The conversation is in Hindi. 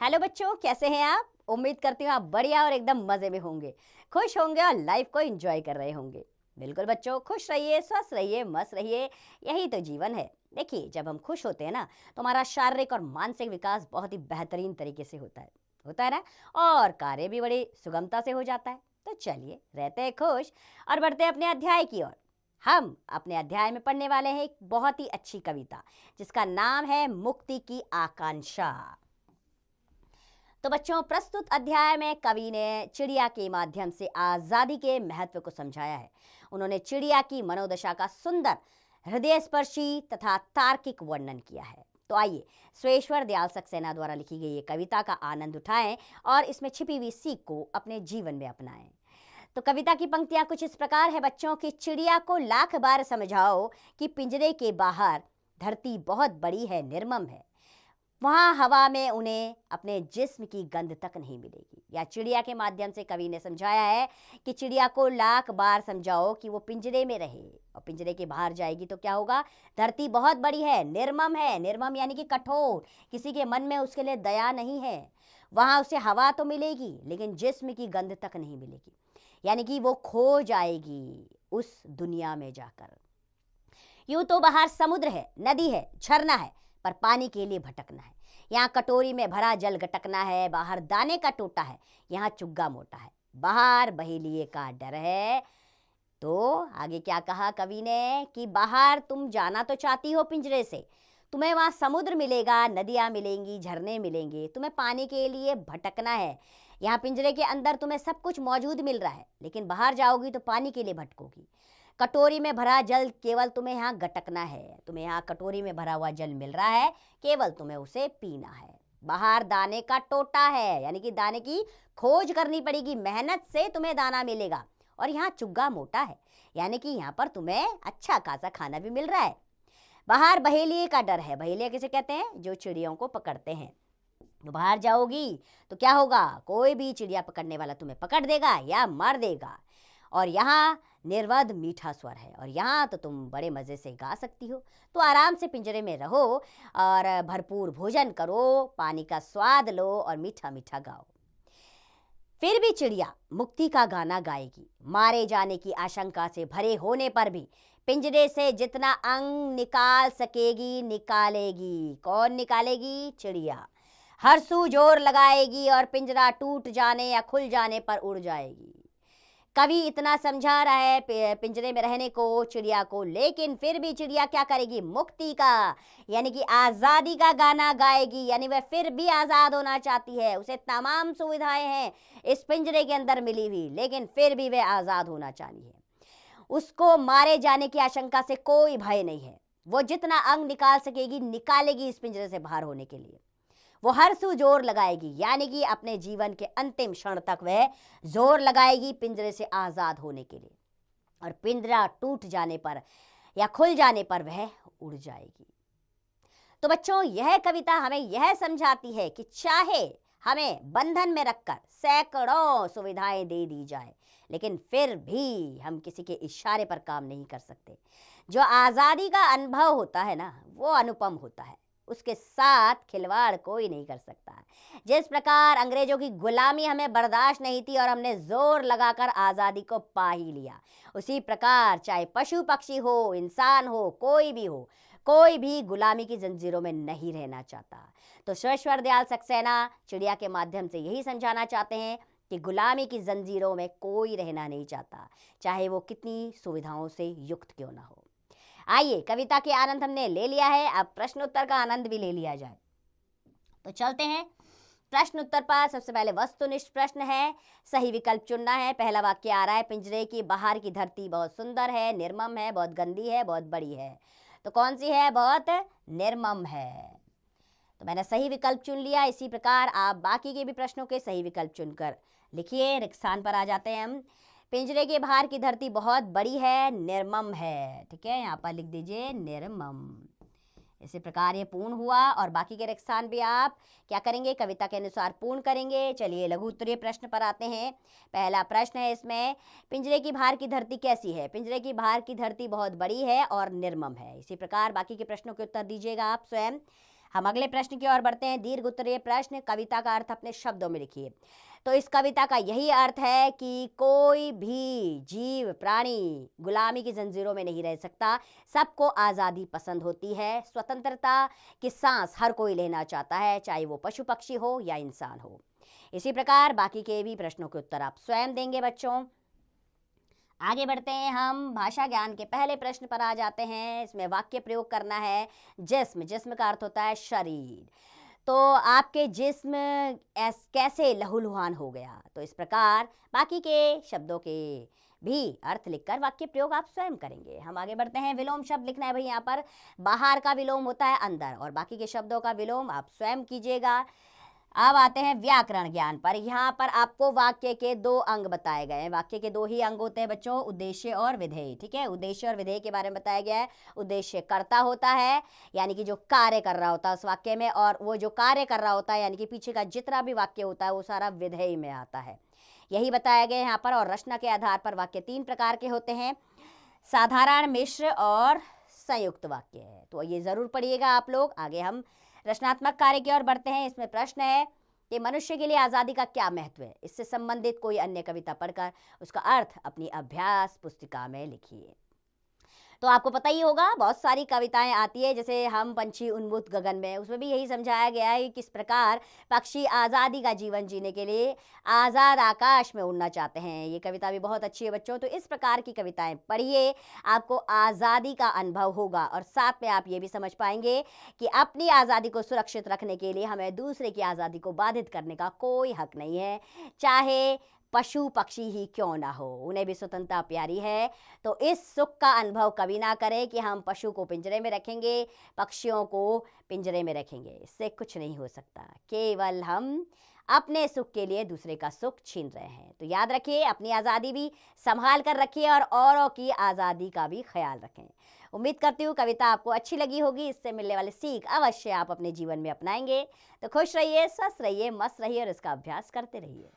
हेलो बच्चों, कैसे हैं आप? उम्मीद करती हूँ आप बढ़िया और एकदम मज़े में होंगे, खुश होंगे और लाइफ को एंजॉय कर रहे होंगे। बिल्कुल बच्चों, खुश रहिए, स्वस्थ रहिए, मस्त रहिए, यही तो जीवन है। देखिए, जब हम खुश होते हैं ना, तो हमारा शारीरिक और मानसिक विकास बहुत ही बेहतरीन तरीके से होता है ना, और कार्य भी बड़ी सुगमता से हो जाता है। तो चलिए, रहते हैं खुश और बढ़ते हैं अपने अध्याय की ओर। हम अपने अध्याय में पढ़ने वाले हैं एक बहुत ही अच्छी कविता, जिसका नाम है मुक्ति की आकांक्षा। तो बच्चों, प्रस्तुत अध्याय में कवि ने चिड़िया के माध्यम से आज़ादी के महत्व को समझाया है। उन्होंने चिड़िया की मनोदशा का सुंदर, हृदयस्पर्शी तथा तार्किक वर्णन किया है। तो आइए, सुरेश्वर दयाल सक्सेना द्वारा लिखी गई ये कविता का आनंद उठाएं और इसमें छिपी हुई सीख को अपने जीवन में अपनाएं। तो कविता की पंक्तियां कुछ इस प्रकार है बच्चों की। चिड़िया को लाख बार समझाओ कि पिंजरे के बाहर धरती बहुत बड़ी है, निर्मम है। वहाँ हवा में उन्हें अपने जिस्म की गंध तक नहीं मिलेगी। या चिड़िया के माध्यम से कवि ने समझाया है कि चिड़िया को लाख बार समझाओ कि वो पिंजरे में रहे, और पिंजरे के बाहर जाएगी तो क्या होगा? धरती बहुत बड़ी है, निर्मम है। निर्मम यानी कि कठोर, किसी के मन में उसके लिए दया नहीं है। वहाँ उसे हवा तो मिलेगी, लेकिन जिस्म की गंध तक नहीं मिलेगी, यानी कि वो खो जाएगी उस दुनिया में जाकर। यूं तो बाहर समुद्र है, नदी है, झरना है, पर पानी के लिए भटकना है। यहाँ कटोरी में भरा जल गटकना है, बाहर दाने का टोटा है, यहाँ चुग्गा मोटा है। बाहर बहेलिए का डर है। तो आगे क्या कहा कवि ने कि बाहर तुम जाना तो चाहती हो पिंजरे से, तुम्हें वहाँ समुद्र मिलेगा, नदियाँ मिलेंगी, झरने मिलेंगे, तुम्हें पानी के लिए भटकना है। यहाँ पिंजरे के अंदर तुम्हें सब कुछ मौजूद मिल रहा है, लेकिन बाहर जाओगी तो पानी के लिए भटकोगी। कटोरी में भरा जल केवल तुम्हें यहाँ गटकना है, तुम्हें यहाँ कटोरी में भरा हुआ जल मिल रहा है, केवल तुम्हें उसे पीना है। बाहर दाने का टोटा है, यानी कि दाने की खोज करनी पड़ेगी, मेहनत से तुम्हें दाना मिलेगा। और यहाँ चुग्गा मोटा है, यानी कि यहाँ पर तुम्हें अच्छा खासा खाना भी मिल रहा है। बाहर बहेलिए का डर है। बहेलिया किसे कहते हैं? जो चिड़ियों को पकड़ते हैं। तो बाहर जाओगी तो क्या होगा? कोई भी चिड़िया पकड़ने वाला तुम्हें पकड़ देगा या मार देगा। और यहाँ निर्वध मीठा स्वर है, और यहाँ तो तुम बड़े मज़े से गा सकती हो। तो आराम से पिंजरे में रहो और भरपूर भोजन करो, पानी का स्वाद लो और मीठा मीठा गाओ। फिर भी चिड़िया मुक्ति का गाना गाएगी। मारे जाने की आशंका से भरे होने पर भी पिंजरे से जितना अंग निकाल सकेगी निकालेगी। कौन निकालेगी? चिड़िया। हर सू जोर लगाएगी और पिंजरा टूट जाने या खुल जाने पर उड़ जाएगी। कवि इतना समझा रहा है पिंजरे में रहने को चिड़िया को, लेकिन फिर भी चिड़िया क्या करेगी? मुक्ति का, यानी कि आज़ादी का गाना गाएगी। यानी वह फिर भी आज़ाद होना चाहती है। उसे तमाम सुविधाएं हैं इस पिंजरे के अंदर मिली हुई, लेकिन फिर भी वह आज़ाद होना चाहती है। उसको मारे जाने की आशंका से कोई भय नहीं है। वो जितना अंग निकाल सकेगी निकालेगी इस पिंजरे से बाहर होने के लिए। वो हर सू जोर लगाएगी, यानी कि अपने जीवन के अंतिम क्षण तक वह जोर लगाएगी पिंजरे से आज़ाद होने के लिए। और पिंजरा टूट जाने पर या खुल जाने पर वह उड़ जाएगी। तो बच्चों, यह कविता हमें यह समझाती है कि चाहे हमें बंधन में रखकर सैकड़ों सुविधाएं दे दी जाए, लेकिन फिर भी हम किसी के इशारे पर काम नहीं कर सकते। जो आज़ादी का अनुभव होता है ना, वो अनुपम होता है, उसके साथ खिलवाड़ कोई नहीं कर सकता। जिस प्रकार अंग्रेजों की गुलामी हमें बर्दाश्त नहीं थी और हमने जोर लगाकर आज़ादी को पा ही लिया, उसी प्रकार चाहे पशु पक्षी हो, इंसान हो, कोई भी हो, कोई भी गुलामी की जंजीरों में नहीं रहना चाहता। तो सुरेश्वर दयाल सक्सेना चिड़िया के माध्यम से यही समझाना चाहते हैं कि गुलामी की जंजीरों में कोई रहना नहीं चाहता, चाहे वो कितनी सुविधाओं से युक्त क्यों ना हो। आइए, कविता के आनंद हमने ले लिया है, अब प्रश्न उत्तर का आनंद भी ले लिया जाए। तो चलते हैं प्रश्न उत्तर पर। सबसे पहले वस्तुनिष्ठ प्रश्न है, सही विकल्प चुनना है। पहला वाक्य आ रहा है, पिंजरे की बाहर की धरती बहुत सुंदर है, निर्मम है, बहुत गंदी है, बहुत बड़ी है। तो कौन सी है? बहुत निर्मम है। तो मैंने सही विकल्प चुन लिया। इसी प्रकार आप बाकी के भी प्रश्नों के सही विकल्प चुनकर लिखिए। रिक्त स्थान पर आ जाते हैं हम। पिंजरे के बाहर की धरती बहुत बड़ी है, निर्मम है। ठीक है, यहाँ पर लिख दीजिए निर्मम। इसी प्रकार ये पूर्ण हुआ, और बाकी के रिक्त स्थान भी आप क्या करेंगे? कविता के अनुसार पूर्ण करेंगे। चलिए, लघु उत्तरीय प्रश्न पर आते हैं। पहला प्रश्न है इसमें, पिंजरे की बाहर की धरती कैसी है? पिंजरे की बाहर की धरती बहुत बड़ी है और निर्मम है। इसी प्रकार बाकी के प्रश्नों के उत्तर दीजिएगा आप स्वयं। हम अगले प्रश्न की ओर बढ़ते हैं। दीर्घ उत्तरीय प्रश्न, कविता का अर्थ अपने शब्दों में लिखिए। तो इस कविता का यही अर्थ है कि कोई भी जीव प्राणी गुलामी की जंजीरों में नहीं रह सकता। सबको आज़ादी पसंद होती है। स्वतंत्रता की सांस हर कोई लेना चाहता है, चाहे वो पशु पक्षी हो या इंसान हो। इसी प्रकार बाकी के भी प्रश्नों के उत्तर आप स्वयं देंगे बच्चों। आगे बढ़ते हैं, हम भाषा ज्ञान के पहले प्रश्न पर आ जाते हैं। इसमें वाक्य प्रयोग करना है। जिस्म, जिस्म का अर्थ होता है शरीर। तो आपके जिस्म कैसे लहूलुहान हो गया। तो इस प्रकार बाकी के शब्दों के भी अर्थ लिखकर वाक्य प्रयोग आप स्वयं करेंगे। हम आगे बढ़ते हैं। विलोम शब्द लिखना है भाई। यहाँ पर बाहर का विलोम होता है अंदर, और बाकी के शब्दों का विलोम आप स्वयं कीजिएगा। अब आते हैं व्याकरण ज्ञान पर। यहाँ पर आपको वाक्य के 2 अंग बताए गए हैं। वाक्य के 2 ही अंग होते हैं बच्चों, उद्देश्य और विधेय। ठीक है, उद्देश्य और विधेय के बारे में बताया गया है। उद्देश्य कर्ता होता है, यानी कि जो कार्य कर रहा होता है उस वाक्य में, और वो जो कार्य कर रहा होता है यानी कि पीछे का जितना भी वाक्य होता है वो सारा विधेय में आता है। यही बताया गया है यहाँ पर। और रचना के आधार पर वाक्य 3 प्रकार के होते हैं, साधारण, मिश्र और संयुक्त वाक्य है। तो ये जरूर पढ़िएगा आप लोग। आगे हम रचनात्मक कार्य की ओर बढ़ते हैं। इसमें प्रश्न है कि मनुष्य के लिए आज़ादी का क्या महत्व है। इससे संबंधित कोई अन्य कविता पढ़कर उसका अर्थ अपनी अभ्यास पुस्तिका में लिखिए। तो आपको पता ही होगा बहुत सारी कविताएं आती है, जैसे हम पंछी उन्मुक्त गगन में, उसमें भी यही समझाया गया है कि किस प्रकार पक्षी आज़ादी का जीवन जीने के लिए आज़ाद आकाश में उड़ना चाहते हैं। ये कविता भी बहुत अच्छी है बच्चों। तो इस प्रकार की कविताएं पढ़िए, आपको आज़ादी का अनुभव होगा, और साथ में आप ये भी समझ पाएंगे कि अपनी आज़ादी को सुरक्षित रखने के लिए हमें दूसरे की आज़ादी को बाधित करने का कोई हक नहीं है, चाहे पशु पक्षी ही क्यों ना हो, उन्हें भी स्वतंत्रता प्यारी है। तो इस सुख का अनुभव कभी ना करें कि हम पशु को पिंजरे में रखेंगे, पक्षियों को पिंजरे में रखेंगे। इससे कुछ नहीं हो सकता, केवल हम अपने सुख के लिए दूसरे का सुख छीन रहे हैं। तो याद रखिए, अपनी आज़ादी भी संभाल कर रखिए और औरों की आज़ादी का भी ख्याल रखें। उम्मीद करती हूँ कविता आपको अच्छी लगी होगी। इससे मिलने वाले सीख अवश्य आप अपने जीवन में अपनाएंगे। तो खुश रहिए, स्वस्थ रहिए, मस्त रहिए और इसका अभ्यास करते रहिए।